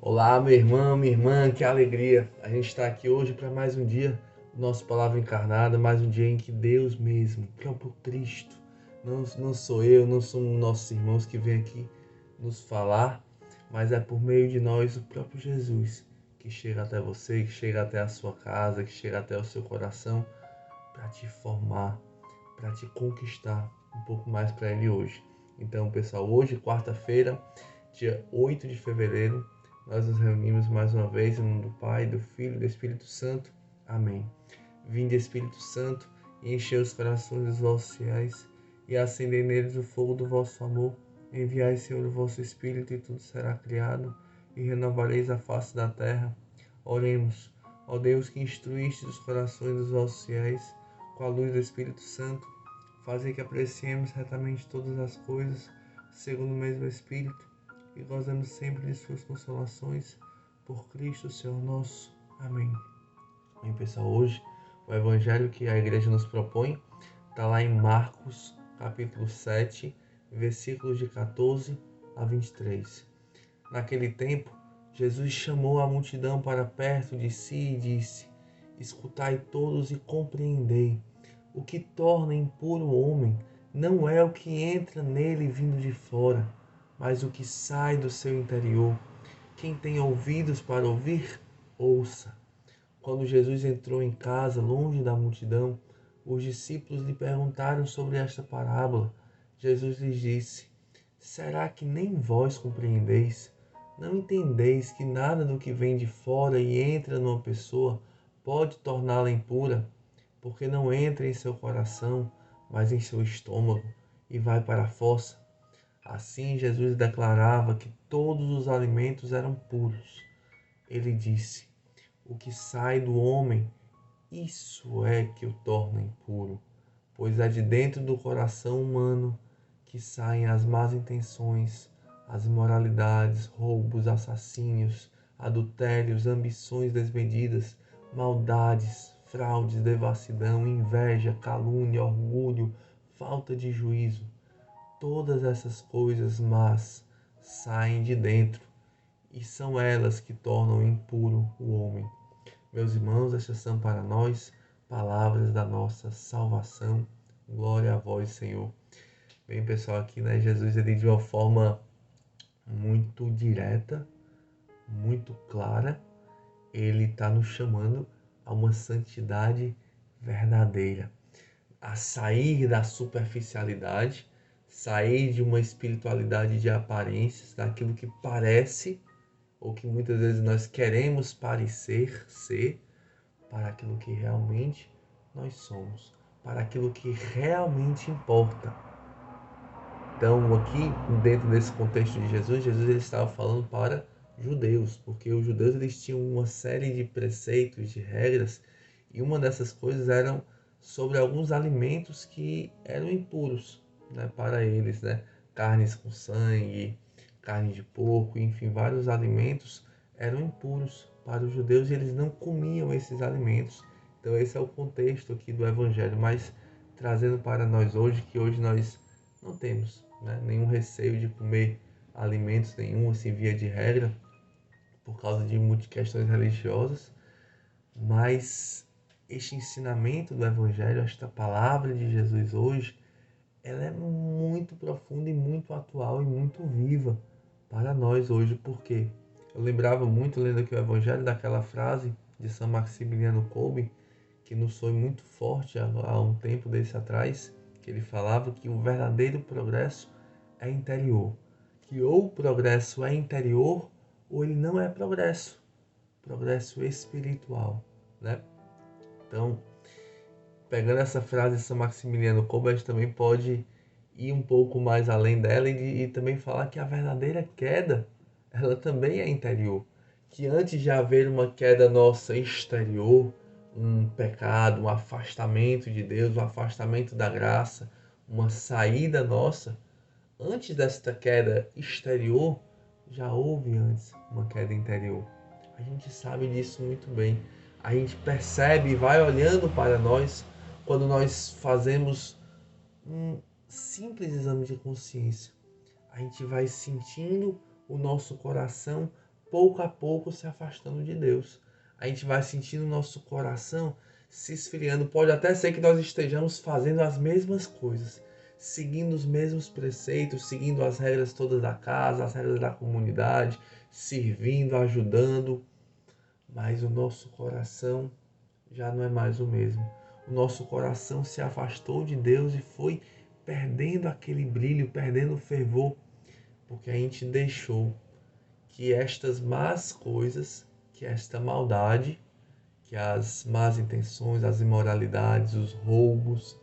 Olá, meu irmão, minha irmã, que alegria! A gente está aqui hoje para mais um dia do nosso Palavra Encarnada, mais um dia em que Deus mesmo, que é o próprio Cristo, não sou eu, não são nossos irmãos que vêm aqui nos falar, mas é por meio de nós o próprio Jesus que chega até você, que chega até a sua casa, que chega até o seu coração para te formar, para te conquistar um pouco mais para Ele hoje. Então, pessoal, hoje, quarta-feira, dia 8 de fevereiro, nós nos reunimos mais uma vez em nome do Pai, do Filho e do Espírito Santo. Amém. Vinde, Espírito Santo, e enchei os corações dos vossos fiéis e acendei neles o fogo do vosso amor. Enviai, Senhor, o vosso Espírito e tudo será criado e renovareis a face da terra. Oremos. Ó Deus, que instruíste os corações dos vossos fiéis com a luz do Espírito Santo, fazei que apreciemos retamente todas as coisas, segundo o mesmo Espírito, e gozemos sempre de suas consolações, por Cristo, Senhor nosso. Amém. Bem, pessoal, hoje o Evangelho que a igreja nos propõe está lá em Marcos, capítulo 7, versículos de 14 a 23. Naquele tempo, Jesus chamou a multidão para perto de si e disse: Escutai todos e compreendei. O que torna impuro o homem não é o que entra nele vindo de fora, mas o que sai do seu interior. Quem tem ouvidos para ouvir, ouça. Quando Jesus entrou em casa, longe da multidão, os discípulos lhe perguntaram sobre esta parábola. Jesus lhes disse: Será que nem vós compreendeis? Não entendeis que nada do que vem de fora e entra numa pessoa pode torná-la impura? Porque não entra em seu coração, mas em seu estômago, e vai para a fossa. Assim Jesus declarava que todos os alimentos eram puros. Ele disse: O que sai do homem, isso é que o torna impuro, pois é de dentro do coração humano que saem as más intenções, as imoralidades, roubos, assassínios, adultérios, ambições desmedidas, maldades, fraudes, devassidão, inveja, calúnia, orgulho, falta de juízo. Todas essas coisas más saem de dentro e são elas que tornam impuro o homem. Meus irmãos, estas são para nós palavras da nossa salvação. Glória a vós, Senhor. Bem, pessoal, aqui, né, Jesus, ele de uma forma muito direta, muito clara, ele está nos chamando a uma santidade verdadeira, a sair da superficialidade, sair de uma espiritualidade de aparências, daquilo que parece ou que muitas vezes nós queremos parecer ser, para aquilo que realmente nós somos, para aquilo que realmente importa. Então, aqui, dentro desse contexto de Jesus ele estava falando para judeus, porque os judeus eles tinham uma série de preceitos, de regras, e uma dessas coisas eram sobre alguns alimentos que eram impuros, né, para eles, né? Carnes com sangue, carne de porco, enfim, vários alimentos eram impuros para os judeus e eles não comiam esses alimentos. Então esse é o contexto aqui do Evangelho, mas trazendo para nós hoje, que hoje nós não temos, né, nenhum receio de comer alimentos nenhum, assim, via de regra, por causa de muitas questões religiosas, mas este ensinamento do Evangelho, esta palavra de Jesus hoje, ela é muito profunda e muito atual e muito viva para nós hoje, porque eu lembrava muito, lendo aqui o Evangelho, daquela frase de São Maximiliano Kolbe, que nos foi muito forte há um tempo desse atrás, que ele falava que o verdadeiro progresso é interior, que ou o progresso é interior ou ele não é progresso espiritual, né? Então, pegando essa frase de São Maximiliano Kolbe, a gente também pode ir um pouco mais além dela e também falar que a verdadeira queda, ela também é interior. Que antes de haver uma queda nossa exterior, um pecado, um afastamento de Deus, um afastamento da graça, uma saída nossa, antes desta queda exterior, já houve antes uma queda interior. A gente sabe disso muito bem. A gente percebe e vai olhando para nós quando nós fazemos um simples exame de consciência. A gente vai sentindo o nosso coração pouco a pouco se afastando de Deus. A gente vai sentindo o nosso coração se esfriando. Pode até ser que nós estejamos fazendo as mesmas coisas, seguindo os mesmos preceitos, seguindo as regras todas da casa, as regras da comunidade, servindo, ajudando, mas o nosso coração já não é mais o mesmo. O nosso coração se afastou de Deus e foi perdendo aquele brilho, perdendo o fervor, porque a gente deixou que estas más coisas, que esta maldade, que as más intenções, as imoralidades, os roubos,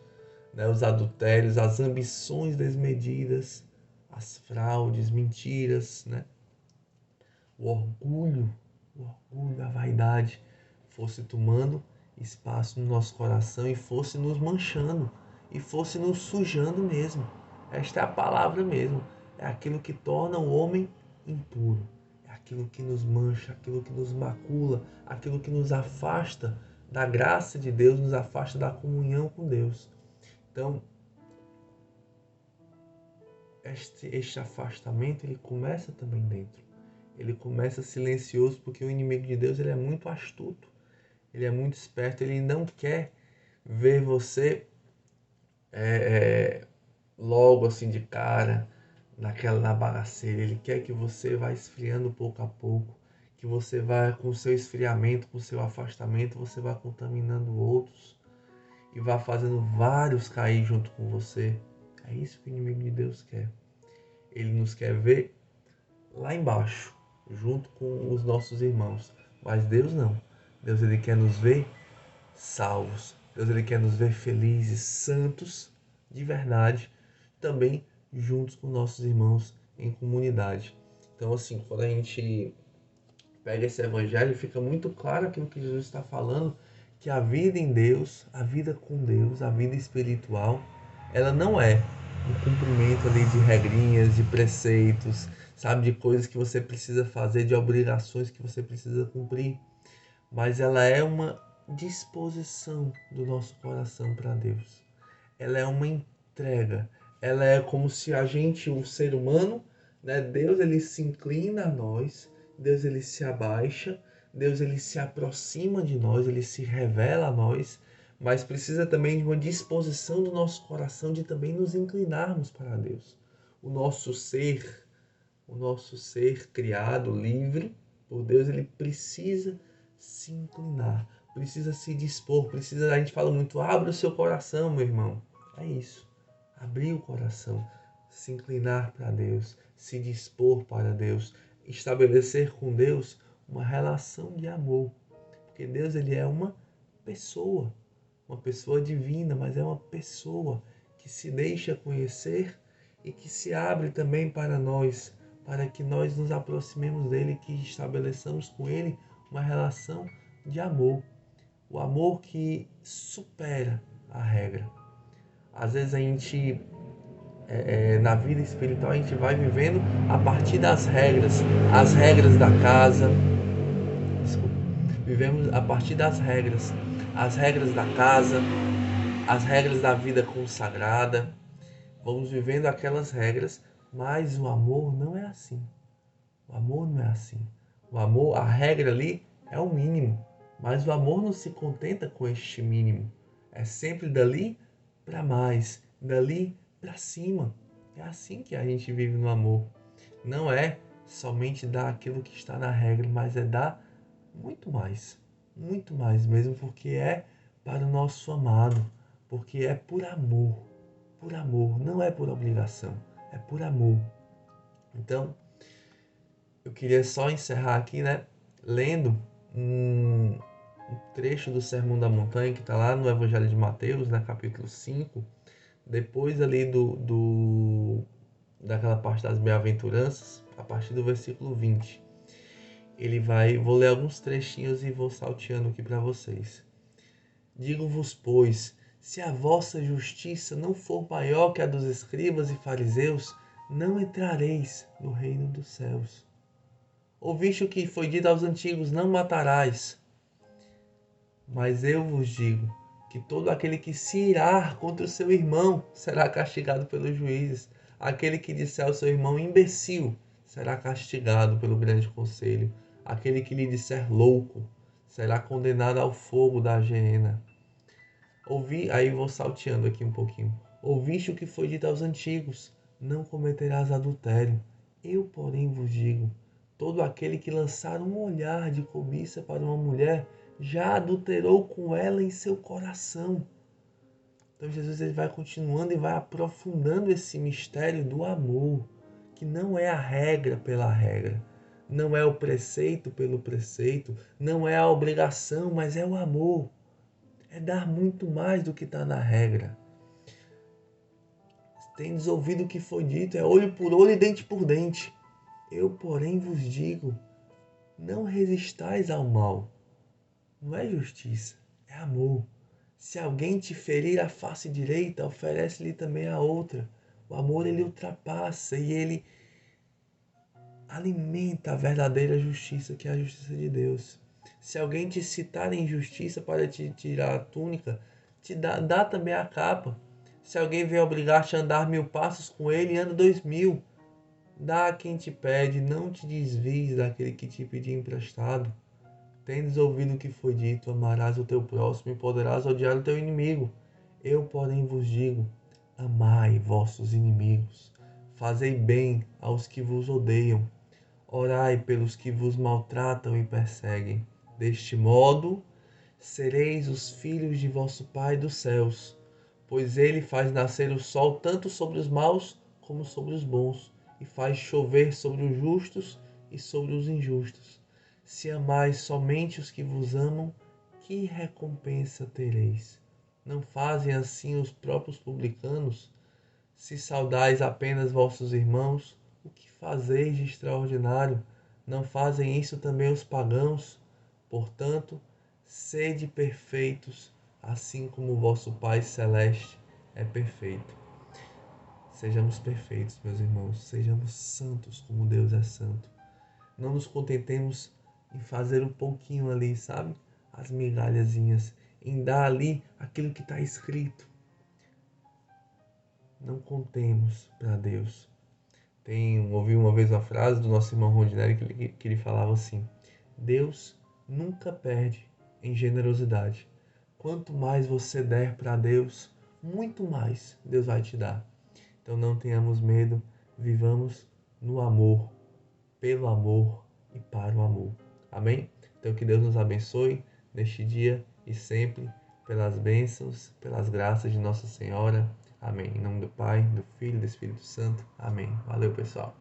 né, os adultérios, as ambições desmedidas, as fraudes, mentiras, né, o orgulho, a vaidade, fosse tomando espaço no nosso coração e fosse nos manchando, e fosse nos sujando mesmo. Esta é a palavra mesmo. É aquilo que torna o homem impuro. É aquilo que nos mancha, aquilo que nos macula, aquilo que nos afasta da graça de Deus, nos afasta da comunhão com Deus. Então, este afastamento, ele começa também dentro. Ele começa silencioso, porque o inimigo de Deus, ele é muito astuto. Ele é muito esperto, ele não quer ver você logo assim de cara, na bagaceira. Ele quer que você vá esfriando pouco a pouco, que você vá com o seu esfriamento, com o seu afastamento, você vá contaminando outros e vá fazendo vários cair junto com você. É isso que o inimigo de Deus quer. Ele nos quer ver lá embaixo, junto com os nossos irmãos. Mas Deus não. Deus, ele quer nos ver salvos. Deus, ele quer nos ver felizes, santos, de verdade, também juntos com nossos irmãos em comunidade. Então, assim, quando a gente pega esse evangelho, fica muito claro aquilo que Jesus está falando, que a vida em Deus, a vida com Deus, a vida espiritual, ela não é um cumprimento ali de regrinhas, de preceitos, sabe, de coisas que você precisa fazer, de obrigações que você precisa cumprir, mas ela é uma disposição do nosso coração para Deus. Ela é uma entrega. Ela é como se a gente, o ser humano, né, Deus, ele se inclina a nós, Deus, ele se abaixa, Deus, ele se aproxima de nós, ele se revela a nós, mas precisa também de uma disposição do nosso coração de também nos inclinarmos para Deus. O nosso ser criado, livre por Deus, ele precisa se inclinar, precisa se dispor, a gente fala muito, abre o seu coração, meu irmão. É isso, abrir o coração, se inclinar para Deus, se dispor para Deus, estabelecer com Deus uma relação de amor, porque Deus, ele é uma pessoa divina, mas é uma pessoa que se deixa conhecer e que se abre também para nós, para que nós nos aproximemos dele, que estabeleçamos com ele uma relação de amor. O amor que supera a regra. Às vezes a gente, na vida espiritual, a gente vai vivendo a partir das regras. As regras da casa. Desculpa. Vivemos a partir das regras. As regras da casa, as regras da vida consagrada. Vamos vivendo aquelas regras, mas o amor não é assim. O amor não é assim. O amor, a regra ali é o mínimo, mas o amor não se contenta com este mínimo. É sempre dali para mais, dali para cima. É assim que a gente vive no amor. Não é somente dar aquilo que está na regra, mas é dar muito mais mesmo, porque é para o nosso amado, porque é por amor, não é por obrigação, é por amor. Então, eu queria só encerrar aqui, né, lendo um trecho do Sermão da Montanha que está lá no Evangelho de Mateus, né, capítulo 5, depois ali daquela parte das bem-aventuranças, a partir do versículo 20. Vou ler alguns trechinhos e vou salteando aqui para vocês. Digo-vos, pois, se a vossa justiça não for maior que a dos escribas e fariseus, não entrareis no reino dos céus. Ouviste o que foi dito aos antigos, não matarás. Mas eu vos digo que todo aquele que se irar contra o seu irmão será castigado pelos juízes. Aquele que disser ao seu irmão imbecil será castigado pelo grande conselho. Aquele que lhe disser louco será condenado ao fogo da geena. Aí vou salteando aqui um pouquinho. Ouviste o que foi dito aos antigos: não cometerás adultério. Eu, porém, vos digo: todo aquele que lançar um olhar de cobiça para uma mulher já adulterou com ela em seu coração. Então Jesus ele vai continuando e vai aprofundando esse mistério do amor, que não é a regra pela regra, não é o preceito pelo preceito, não é a obrigação, mas é o amor. É dar muito mais do que está na regra. Tendes ouvido o que foi dito, é olho por olho e dente por dente. Eu, porém, vos digo, não resistais ao mal. Não é justiça, é amor. Se alguém te ferir a face direita, oferece-lhe também a outra. O amor, ele ultrapassa e ele alimenta a verdadeira justiça, que é a justiça de Deus. Se alguém te citar em injustiça para te tirar a túnica, dá também a capa. Se alguém vier obrigar-te a andar 1000 passos com ele, anda 2000. Dá a quem te pede, não te desvies daquele que te pedir emprestado. Tendes ouvido o que foi dito: amarás o teu próximo e poderás odiar o teu inimigo. Eu, porém, vos digo: amai vossos inimigos, fazei bem aos que vos odeiam, orai pelos que vos maltratam e perseguem. Deste modo, sereis os filhos de vosso Pai dos céus, pois ele faz nascer o sol tanto sobre os maus como sobre os bons, e faz chover sobre os justos e sobre os injustos. Se amais somente os que vos amam, que recompensa tereis? Não fazem assim os próprios publicanos? Se saudais apenas vossos irmãos, o que fazeis de extraordinário? Não fazem isso também os pagãos? Portanto, sede perfeitos, assim como o vosso Pai Celeste é perfeito. Sejamos perfeitos, meus irmãos, sejamos santos como Deus é santo. Não nos contentemos em fazer um pouquinho ali, sabe? As migalhazinhas, em dar ali aquilo que está escrito. Não contemos para Deus. Ouvi uma vez uma frase do nosso irmão Rondinelli que ele falava assim: Deus nunca perde em generosidade. Quanto mais você der para Deus, muito mais Deus vai te dar. Então não tenhamos medo, vivamos no amor, pelo amor e para o amor. Amém? Então que Deus nos abençoe neste dia e sempre, pelas bênçãos, pelas graças de Nossa Senhora. Amém. Em nome do Pai, do Filho e do Espírito Santo. Amém. Valeu, pessoal.